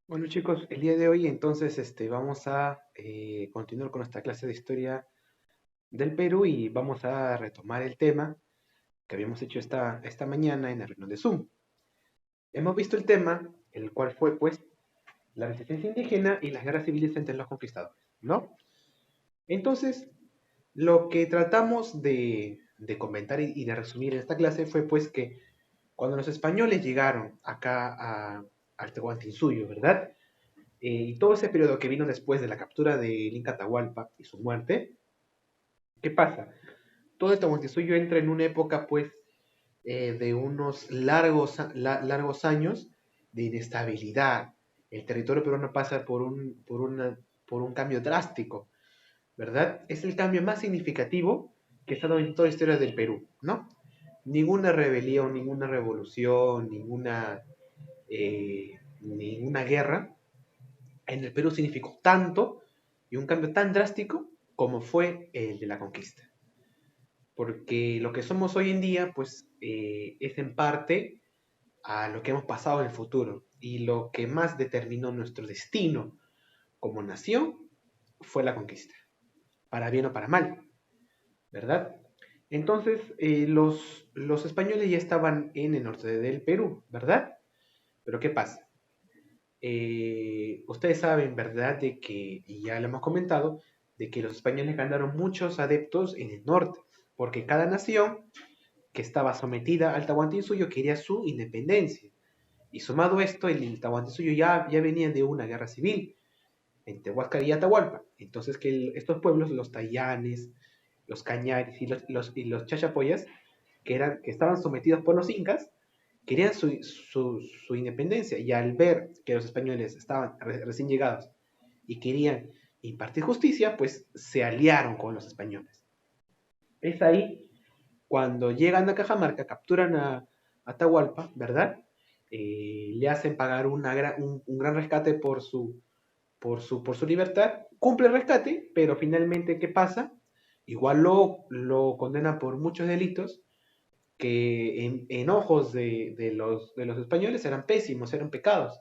Bueno chicos, el día de hoy entonces vamos a continuar con nuestra clase de historia del Perú y vamos a retomar el tema que habíamos hecho esta mañana en la reunión de Zoom. Hemos visto el tema, el cual fue pues la resistencia indígena y las guerras civiles entre los conquistadores, ¿no? Entonces, lo que tratamos de comentar y de resumir en esta clase fue pues que cuando los españoles llegaron acá al Tahuantinsuyo, ¿verdad? Y todo ese periodo que vino después de la captura del Inca Atahualpa y su muerte, ¿qué pasa? Todo el Tahuantinsuyo entra en una época, pues, de unos largos años de inestabilidad. El territorio peruano pasa por un cambio drástico, ¿verdad? Es el cambio más significativo que se ha dado en toda la historia del Perú, ¿no? Ninguna rebelión, ninguna revolución, ninguna guerra en el Perú significó tanto y un cambio tan drástico como fue el de la conquista. Porque lo que somos hoy en día, pues, es en parte a lo que hemos pasado en el futuro. Y lo que más determinó nuestro destino como nación fue la conquista, para bien o para mal, ¿verdad? Entonces, los españoles ya estaban en el norte del Perú, ¿verdad? Pero ¿qué pasa? Ustedes saben, ¿verdad?, de que, y ya lo hemos comentado, de que los españoles ganaron muchos adeptos en el norte, porque cada nación que estaba sometida al Tahuantinsuyo quería su independencia. Y sumado esto, el Tahuantinsuyo ya venía de una guerra civil entre Huáscar y Atahualpa. Entonces, que estos pueblos, los Tayanes, los Cañaris y los Chachapoyas, que estaban sometidos por los incas, querían su independencia y al ver que los españoles estaban recién llegados y querían impartir justicia, pues se aliaron con los españoles. Es ahí cuando llegan a Cajamarca, capturan a Atahualpa, ¿verdad? Le hacen pagar un gran rescate por su libertad, cumple el rescate, pero finalmente, ¿qué pasa? Igual lo condenan por muchos delitos que en ojos de los españoles eran pésimos, eran pecados,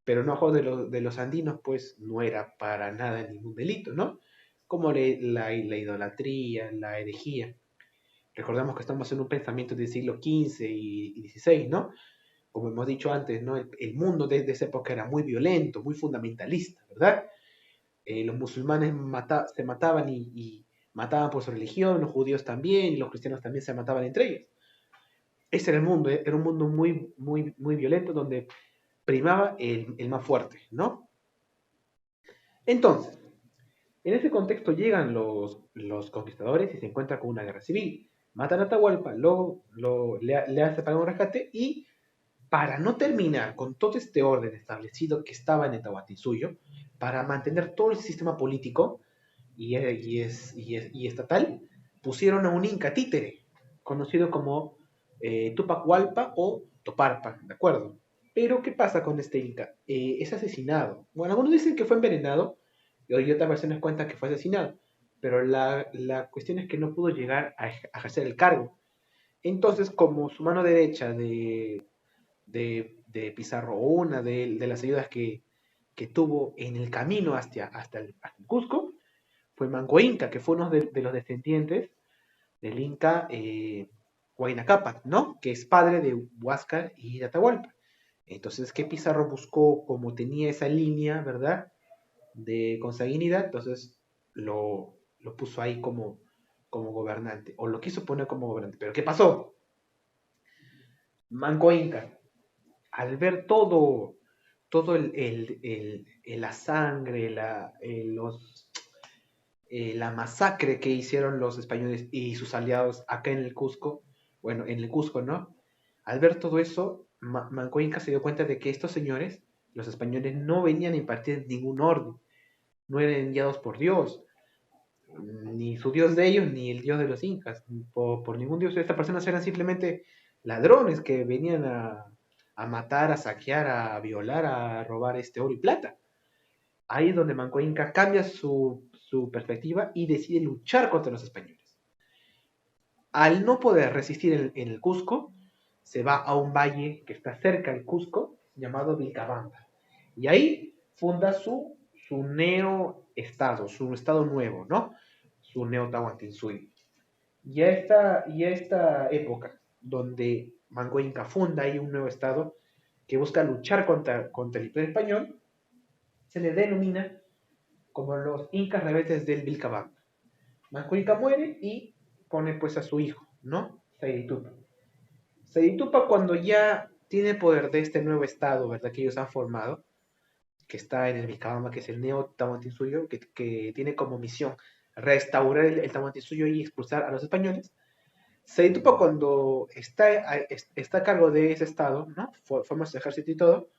pero en ojos de los andinos, pues no era para nada ningún delito, ¿no? Como la idolatría, la herejía. Recordamos que estamos en un pensamiento del siglo XV y XVI, ¿no? Como hemos dicho antes, ¿no? El mundo de esa época era muy violento, muy fundamentalista, ¿verdad? Los musulmanes se mataban y mataban por su religión, los judíos también, y los cristianos también se mataban entre ellos. Ese era el mundo, era un mundo muy, muy, muy violento donde primaba el más fuerte, ¿no? Entonces, en ese contexto llegan los conquistadores y se encuentran con una guerra civil. Matan a Atahualpa, le hace pagar un rescate y para no terminar con todo este orden establecido que estaba en el Tahuantinsuyo, para mantener todo el sistema político y estatal, pusieron a un inca títere, conocido como Tupac Hualpa o Toparpa, ¿de acuerdo? Pero, ¿qué pasa con este inca? Es asesinado. Bueno, algunos dicen que fue envenenado, y otras versiones cuentan que fue asesinado, pero la cuestión es que no pudo llegar a ejercer el cargo. Entonces, como su mano derecha de Pizarro, o una de las ayudas que tuvo en el camino hasta el Cusco, fue Manco Inca, que fue uno de los descendientes del Inca Huayna Cápac, ¿no? Que es padre de Huáscar y de Atahualpa. Entonces, ¿qué Pizarro buscó? Como tenía esa línea, ¿verdad? De consanguinidad, entonces lo puso ahí como gobernante, o lo quiso poner como gobernante. Pero ¿qué pasó? Manco Inca, al ver todo la sangre, la masacre que hicieron los españoles y sus aliados acá en el Cusco, bueno, en el Cusco, ¿no? Al ver todo eso, Manco Inca se dio cuenta de que estos señores, los españoles, no venían a impartir ningún orden, no eran enviados por Dios, ni su Dios de ellos, ni el Dios de los incas, por ningún Dios. Estas personas eran simplemente ladrones que venían a matar, a saquear, a violar, a robar este oro y plata. Ahí es donde Manco Inca cambia su perspectiva y decide luchar contra los españoles. Al no poder resistir en el Cusco, se va a un valle que está cerca del Cusco, llamado Vilcabamba. Y ahí funda su neo-estado, su estado nuevo, ¿no? Su neo-Tahuantinsuyo. Y a esta época, donde Manco Inca funda ahí un nuevo estado que busca luchar contra el Imperio Español, se le denomina como los incas rebeldes del Vilcabamba. Manco Inca muere y pone pues a su hijo, ¿no? Saiditupa. Saiditupa cuando ya tiene poder de este nuevo estado, ¿verdad? Que ellos han formado, que está en el Vilcabamba, que es el Neo Tahuantinsuyo, que tiene como misión restaurar el Tahuantinsuyo y expulsar a los españoles. Saiditupa cuando está a cargo de ese estado, ¿no? Forma su ejército y todo,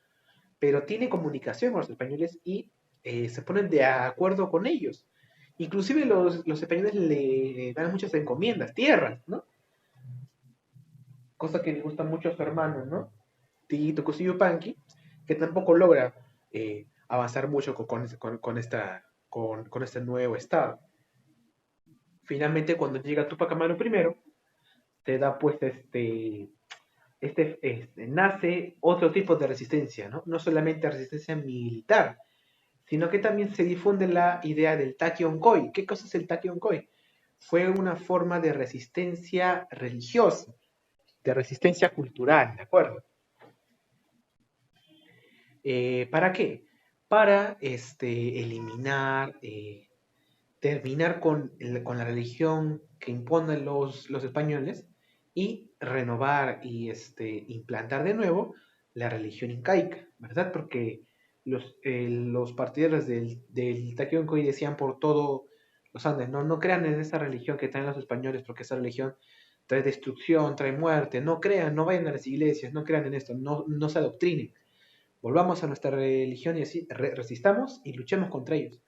pero tiene comunicación con los españoles y se ponen de acuerdo con ellos. Inclusive los españoles le dan muchas encomiendas, tierras, ¿no? Cosa que le gusta mucho a su hermano, ¿no? Tito Cusillo Panqui, que tampoco logra avanzar mucho con este nuevo estado. Finalmente, cuando llega Tupac Amaru I, te da pues nace otro tipo de resistencia, ¿no? No solamente resistencia militar, sino que también se difunde la idea del Takion-Koi. ¿Qué cosa es el Takion-Koi? Fue una forma de resistencia religiosa, de resistencia cultural, ¿de acuerdo? ¿Para qué? Para eliminar, terminar con la religión que imponen los españoles y renovar y implantar de nuevo la religión incaica, ¿verdad? Porque los partidarios del Taquión-Coy decían por todo los Andes, no, no crean en esa religión que traen los españoles, porque esa religión trae destrucción, trae muerte, no crean, no vayan a las iglesias, no crean en esto, no, no se adoctrinen. Volvamos a nuestra religión y así resistamos y luchemos contra ellos.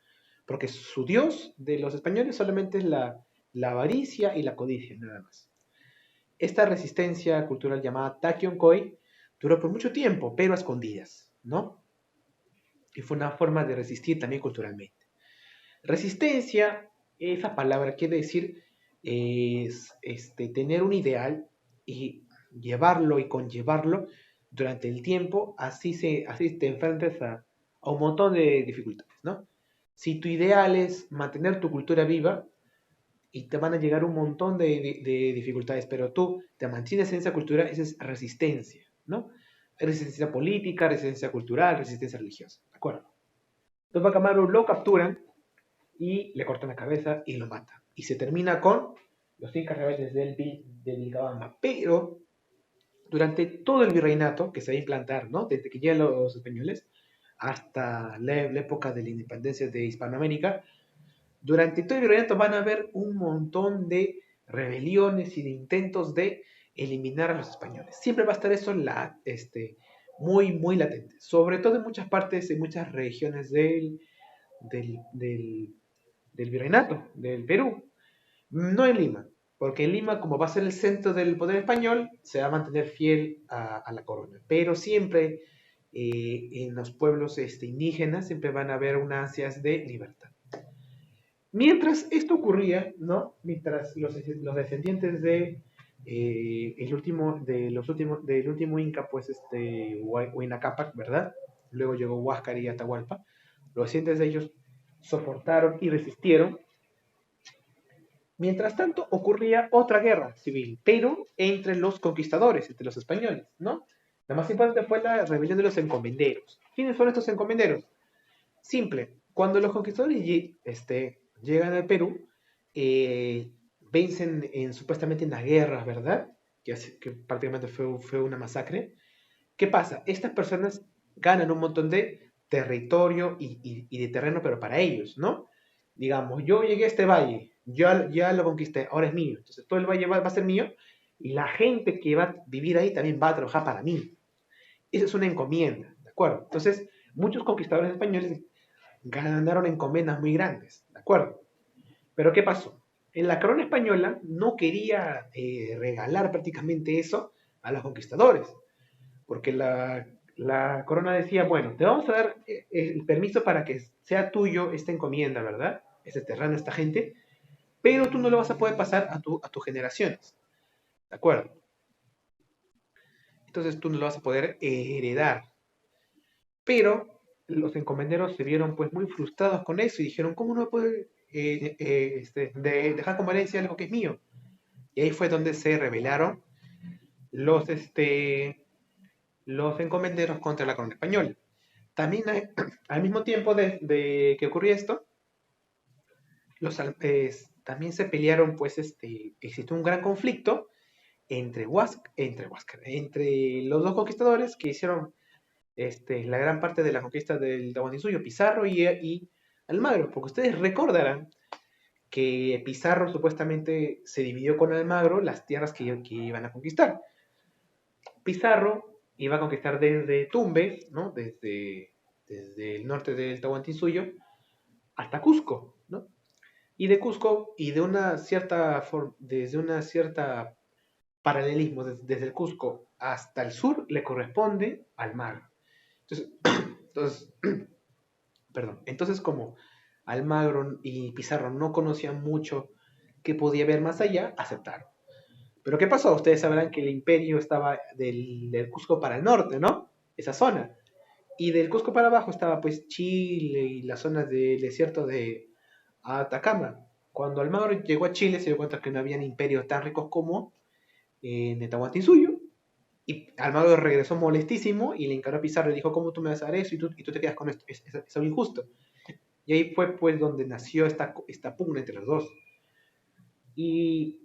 Porque su Dios de los españoles solamente es la avaricia y la codicia, nada más. Esta resistencia cultural llamada Takion-Koi duró por mucho tiempo, pero a escondidas, ¿no? Y fue una forma de resistir también culturalmente. Resistencia, esa palabra quiere decir es tener un ideal y llevarlo y conllevarlo durante el tiempo, así te enfrentas a un montón de dificultades, ¿no? Si tu ideal es mantener tu cultura viva, y te van a llegar un montón de dificultades, pero tú te mantienes en esa cultura, esa es resistencia, ¿no? Resistencia política, resistencia cultural, resistencia religiosa, ¿de acuerdo? Entonces Bacamaru lo capturan y le cortan la cabeza y lo matan. Y se termina con los incas rebeldes de Vilcabamba. Pero durante todo el virreinato que se va a implantar, ¿no? Desde que llegan los españoles hasta la época de la independencia de Hispanoamérica, durante todo el virreinato van a haber un montón de rebeliones y de intentos de eliminar a los españoles. Siempre va a estar eso muy, muy latente. Sobre todo en muchas partes, en muchas regiones del, del, del virreinato, del Perú. No en Lima, porque en Lima, como va a ser el centro del poder español, se va a mantener fiel a la corona. Pero siempre en los pueblos indígenas siempre van a haber unas ansias de libertad. Mientras esto ocurría, ¿no? Mientras los descendientes del último Inca, pues Huayna Cápac, ¿verdad? Luego llegó Huáscar y Atahualpa. Los descendientes de ellos soportaron y resistieron. Mientras tanto, ocurría otra guerra civil, pero entre los conquistadores, entre los españoles, ¿no? La más importante fue la rebelión de los encomenderos. ¿Quiénes son estos encomenderos? Simple, cuando los conquistadores llegan al Perú, vencen supuestamente en las guerras, ¿verdad? Que prácticamente fue una masacre. ¿Qué pasa? Estas personas ganan un montón de territorio y de terreno, pero para ellos, ¿no? Digamos, yo llegué a este valle, ya lo conquisté, ahora es mío. Entonces todo el valle va a ser mío y la gente que va a vivir ahí también va a trabajar para mí. Esa es una encomienda, ¿de acuerdo? Entonces, muchos conquistadores españoles ganaron encomiendas muy grandes, ¿de acuerdo? Pero ¿qué pasó? En la corona española no quería regalar prácticamente eso a los conquistadores, porque la corona decía, bueno, te vamos a dar el permiso para que sea tuyo esta encomienda, ¿verdad? Este terreno, esta gente, pero tú no lo vas a poder pasar a tus generaciones, ¿de acuerdo? Entonces tú no lo vas a poder heredar. Pero los encomenderos se vieron pues muy frustrados con eso y dijeron, ¿cómo no puede dejar como herencia algo que es mío? Y ahí fue donde se rebelaron los, los encomenderos contra la corona española. También al mismo tiempo de que ocurrió esto, también se pelearon, pues existió un gran conflicto entre los dos conquistadores que hicieron la gran parte de la conquista del Tahuantinsuyo, Pizarro y Almagro, porque ustedes recordarán que Pizarro supuestamente se dividió con Almagro las tierras que iban a conquistar. Pizarro iba a conquistar desde Tumbes, ¿no? Desde el norte del Tahuantinsuyo hasta Cusco, ¿no? Y de Cusco, y desde una cierta paralelismo, desde el Cusco hasta el sur, le corresponde al mar. Entonces, entonces, entonces como Almagro y Pizarro no conocían mucho que podía haber más allá, aceptaron. Pero ¿qué pasó? Ustedes sabrán que el imperio estaba del Cusco para el norte, ¿no? Esa zona. Y del Cusco para abajo estaba pues Chile y las zonas del desierto de Atacama. Cuando Almagro llegó a Chile se dio cuenta que no habían imperios tan ricos como Nezahualcóyotl, y Almagro regresó molestísimo y le encaró a Pizarro y dijo, ¿cómo tú me vas a dar eso? Y tú te quedas con esto. Es algo injusto. Y ahí fue pues donde nació esta pugna entre los dos. Y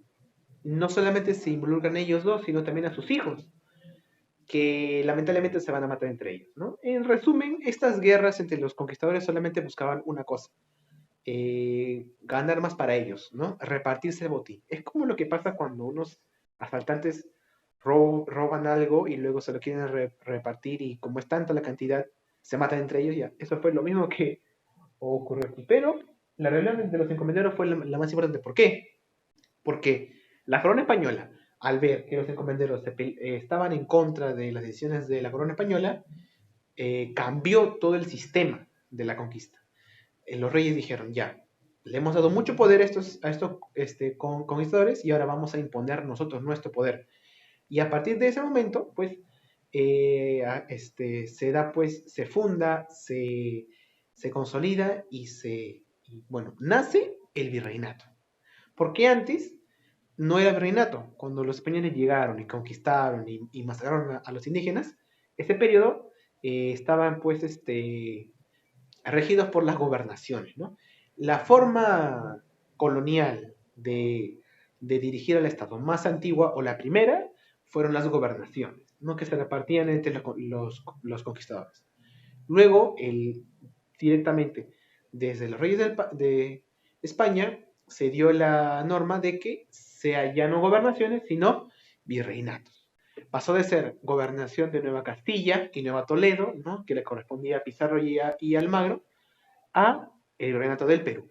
no solamente se involucran ellos dos, sino también a sus hijos, que lamentablemente se van a matar entre ellos, ¿no? En resumen, estas guerras entre los conquistadores solamente buscaban una cosa, ganar más para ellos, ¿no? Repartirse el botín. Es como lo que pasa cuando unos asaltantes roban algo y luego se lo quieren repartir y como es tanta la cantidad, se matan entre ellos. Ya, eso fue lo mismo que ocurrió aquí. Pero la rebelión de los encomenderos fue la más importante. ¿Por qué? Porque la corona española, al ver que los encomenderos estaban en contra de las decisiones de la corona española, cambió todo el sistema de la conquista. Los reyes dijeron, ya, le hemos dado mucho poder a estos conquistadores y ahora vamos a imponer nosotros nuestro poder. Y a partir de ese momento, pues, se da, pues, se funda, se consolida bueno, nace el virreinato. Porque antes no era virreinato. Cuando los españoles llegaron y conquistaron y masacraron a los indígenas, ese periodo estaban, pues, regidos por las gobernaciones, ¿no? La forma colonial de dirigir al Estado más antigua, o la primera, fueron las gobernaciones, ¿no? Que se repartían entre los conquistadores. Luego, directamente, desde los reyes de España, se dio la norma de que sea ya no gobernaciones, sino virreinatos. Pasó de ser gobernación de Nueva Castilla y Nueva Toledo, ¿no? Que le correspondía a Pizarro y Almagro, a el virreinato del Perú.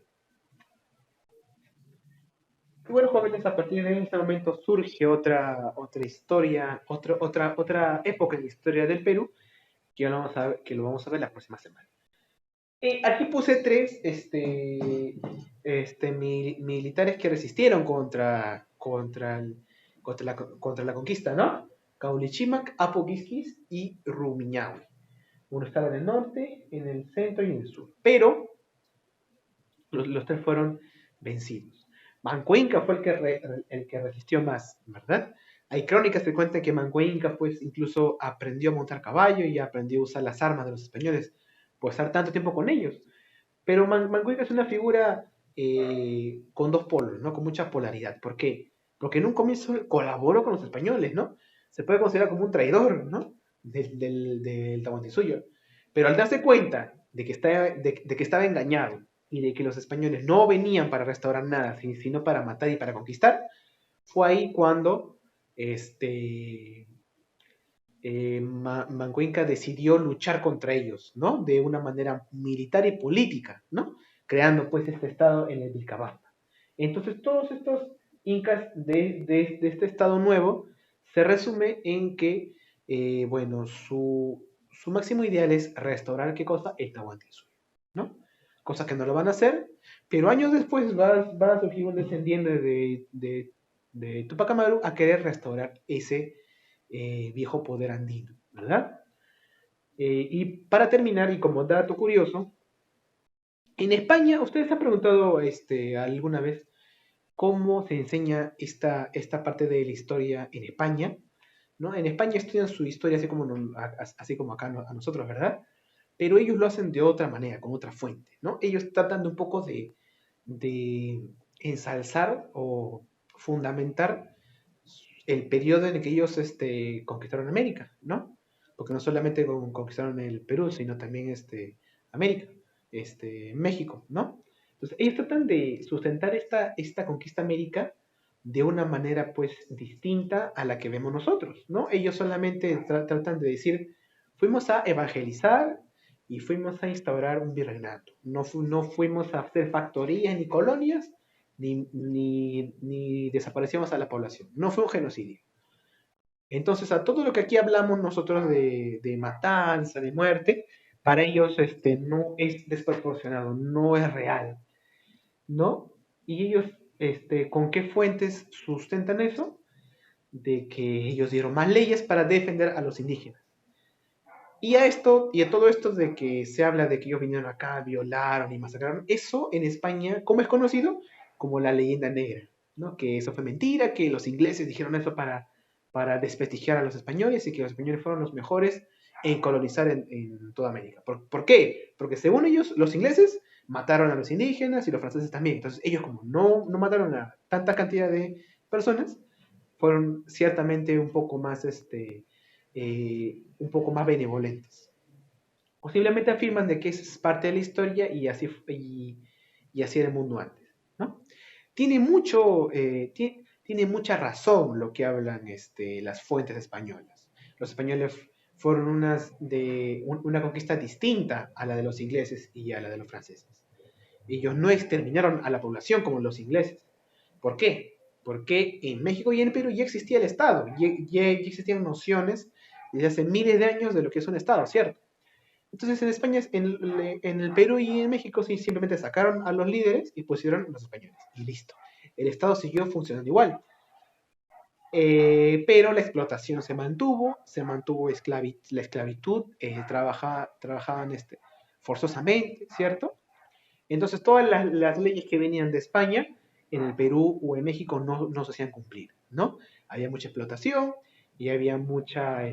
Y bueno, jóvenes, a partir de ese momento surge otra historia, otra época en la historia del Perú, que lo vamos a ver la próxima semana. Aquí puse tres militares que resistieron contra la conquista, ¿no? Caulichimac, Apoquiquis y Rumiñahui. Uno estaba en el norte, en el centro y en el sur. Pero los tres fueron vencidos. Manco Inca fue el que resistió más, ¿verdad? Hay crónicas que cuentan que Manco Inca pues incluso aprendió a montar caballo y aprendió a usar las armas de los españoles por estar tanto tiempo con ellos. Pero Manco Inca es una figura con dos polos, ¿no? Con mucha polaridad. ¿Por qué? Porque en un comienzo colaboró con los españoles, ¿no? Se puede considerar como un traidor, ¿no? Del Tahuantinsuyo. Pero al darse cuenta de que estaba engañado y de que los españoles no venían para restaurar nada, sino para matar y para conquistar, fue ahí cuando Manco Inca decidió luchar contra ellos, ¿no? De una manera militar y política, ¿no? Creando pues este estado en el Vilcabamba. Entonces todos estos incas de este estado nuevo se resume en que, bueno, su máximo ideal es restaurar, ¿qué cosa? El Tahuantinsuyo, ¿no? Cosa que no lo van a hacer, pero años después va a surgir un descendiente de Tupac Amaru a querer restaurar ese viejo poder andino, ¿verdad? Y para terminar, y como dato curioso, en España, ¿ustedes han preguntado alguna vez cómo se enseña esta parte de la historia en España? ¿No? En España estudian su historia así como, así como acá a nosotros, ¿verdad? Pero ellos lo hacen de otra manera, con otra fuente, ¿no? Ellos tratan de un poco de ensalzar o fundamentar el periodo en el que ellos conquistaron América, ¿no? Porque no solamente conquistaron el Perú, sino también América, México, ¿no? Entonces, ellos tratan de sustentar esta conquista América de una manera, pues, distinta a la que vemos nosotros, ¿no? Ellos solamente tratan de decir, fuimos a evangelizar y fuimos a instaurar un virreinato. No fuimos a hacer factorías ni colonias, ni desaparecimos a la población. No fue un genocidio. Entonces, a todo lo que aquí hablamos nosotros de matanza, de muerte, para ellos no es desproporcionado, no es real, ¿no? Y ellos, ¿con qué fuentes sustentan eso? De que ellos dieron más leyes para defender a los indígenas. Y a todo esto de que se habla de que ellos vinieron acá, violaron y masacraron, eso en España, ¿cómo es conocido? Como la leyenda negra, ¿no? Que eso fue mentira, que los ingleses dijeron eso para desprestigiar a los españoles y que los españoles fueron los mejores en colonizar en toda América. ¿Por qué? Porque según ellos, los ingleses mataron a los indígenas y los franceses también. Entonces ellos como no mataron a tanta cantidad de personas, fueron ciertamente un poco más benevolentes. Posiblemente afirman de que eso es parte de la historia y así era el mundo antes, ¿no? Tiene mucha razón lo que hablan las fuentes españolas. Los españoles fueron una conquista distinta a la de los ingleses y a la de los franceses. Ellos no exterminaron a la población como los ingleses. ¿Por qué? Porque en México y en Perú ya existía el Estado, ya existían nociones desde hace miles de años de lo que es un Estado, ¿cierto? Entonces en España, en el Perú y en México sí, simplemente sacaron a los líderes y pusieron a los españoles. Y listo. El Estado siguió funcionando igual. Pero la explotación se mantuvo la esclavitud, trabajaban forzosamente, ¿cierto? Entonces todas las leyes que venían de España, en el Perú o en México no se hacían cumplir, ¿no? Había mucha explotación y había mucha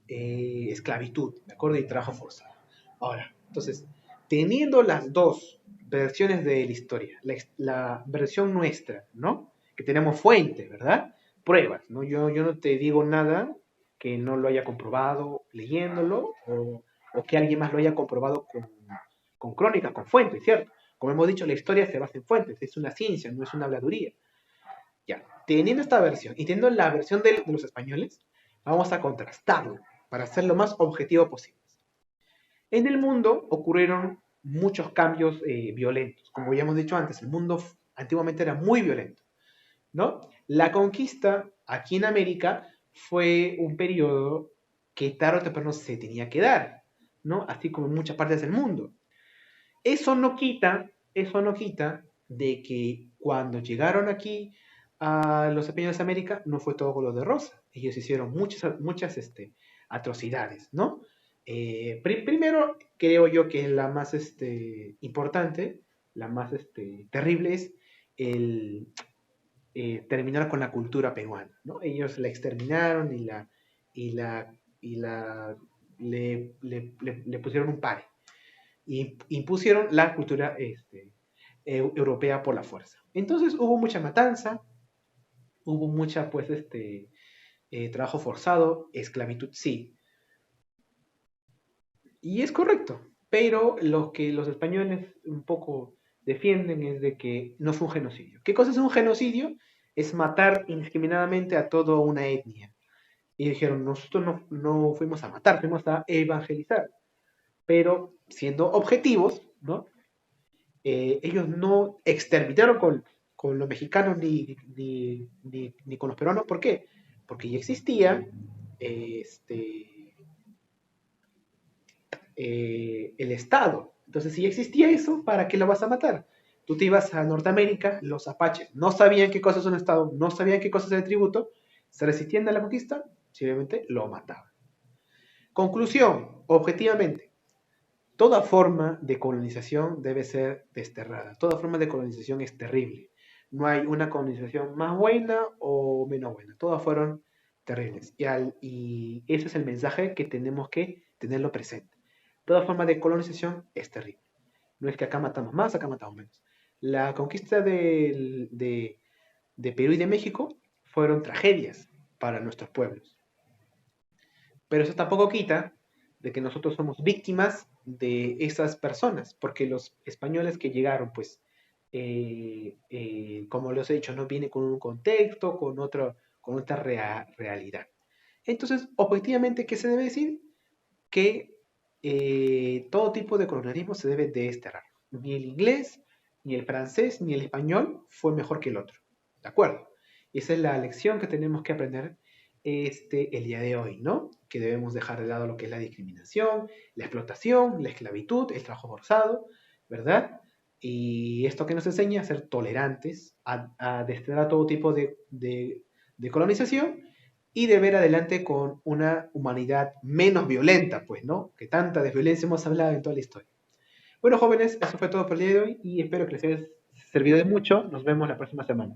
esclavitud, ¿de acuerdo? Y trabajo forzado. Ahora, entonces, teniendo las dos versiones de la historia, la versión nuestra, ¿no? Que tenemos fuentes, ¿verdad? Pruebas, ¿no? Yo no te digo nada que no lo haya comprobado leyéndolo o que alguien más lo haya comprobado con crónicas, con fuentes, ¿cierto? Como hemos dicho, la historia se basa en fuentes, es una ciencia, no es una habladuría. Ya, teniendo esta versión y teniendo la versión de los españoles, vamos a contrastarlo para ser lo más objetivo posible. En el mundo ocurrieron muchos cambios violentos. Como ya hemos dicho antes, el mundo antiguamente era muy violento, ¿no? La conquista aquí en América fue un periodo que tarde o temprano se tenía que dar, ¿no? Así como en muchas partes del mundo. Eso no quita de que cuando llegaron aquí a los españoles de América no fue todo color de rosa. Ellos hicieron muchas atrocidades, ¿no? Primero, creo yo que la más importante, la más terrible es el terminar con la cultura peruana, ¿no? Ellos la exterminaron y la, y la le pusieron un pare y impusieron la cultura europea por la fuerza. Entonces hubo mucha matanza, hubo mucha, pues, trabajo forzado, esclavitud, sí. Y es correcto, pero lo que los españoles un poco defienden es de que no fue un genocidio. ¿Qué cosa es un genocidio? Es matar indiscriminadamente a toda una etnia. Y dijeron, nosotros no fuimos a matar, fuimos a evangelizar. Pero siendo objetivos, ¿no? Ellos no exterminaron con los mexicanos ni con los peruanos. ¿Por qué? Porque ya existía el Estado. Entonces, si ya existía eso, ¿para qué lo vas a matar? Tú te ibas a Norteamérica, los apaches no sabían qué cosa es un Estado, no sabían qué cosa es el tributo, se resistían a la conquista, simplemente lo mataban. Conclusión, objetivamente, toda forma de colonización debe ser desterrada. Toda forma de colonización es terrible. No hay una colonización más buena o menos buena. Todas fueron terribles. Y ese es el mensaje que tenemos que tenerlo presente. Toda forma de colonización es terrible. No es que acá matamos más, acá matamos menos. La conquista de Perú y de México fueron tragedias para nuestros pueblos. Pero eso tampoco quita de que nosotros somos víctimas de esas personas, porque los españoles que llegaron, pues, como les he dicho, no viene con un contexto, con otra realidad. Entonces, objetivamente, ¿qué se debe decir? Que todo tipo de colonialismo se debe desterrar. Ni el inglés, ni el francés, ni el español fue mejor que el otro. ¿De acuerdo? Esa es la lección que tenemos que aprender el día de hoy, ¿no? Que debemos dejar de lado lo que es la discriminación, la explotación, la esclavitud, el trabajo forzado, ¿verdad? Y esto que nos enseña a ser tolerantes, a desterrar todo tipo de colonización y de ver adelante con una humanidad menos violenta, pues, ¿no? Que tanta desviolencia hemos hablado en toda la historia. Bueno, jóvenes, eso fue todo por el día de hoy y espero que les haya servido de mucho. Nos vemos la próxima semana.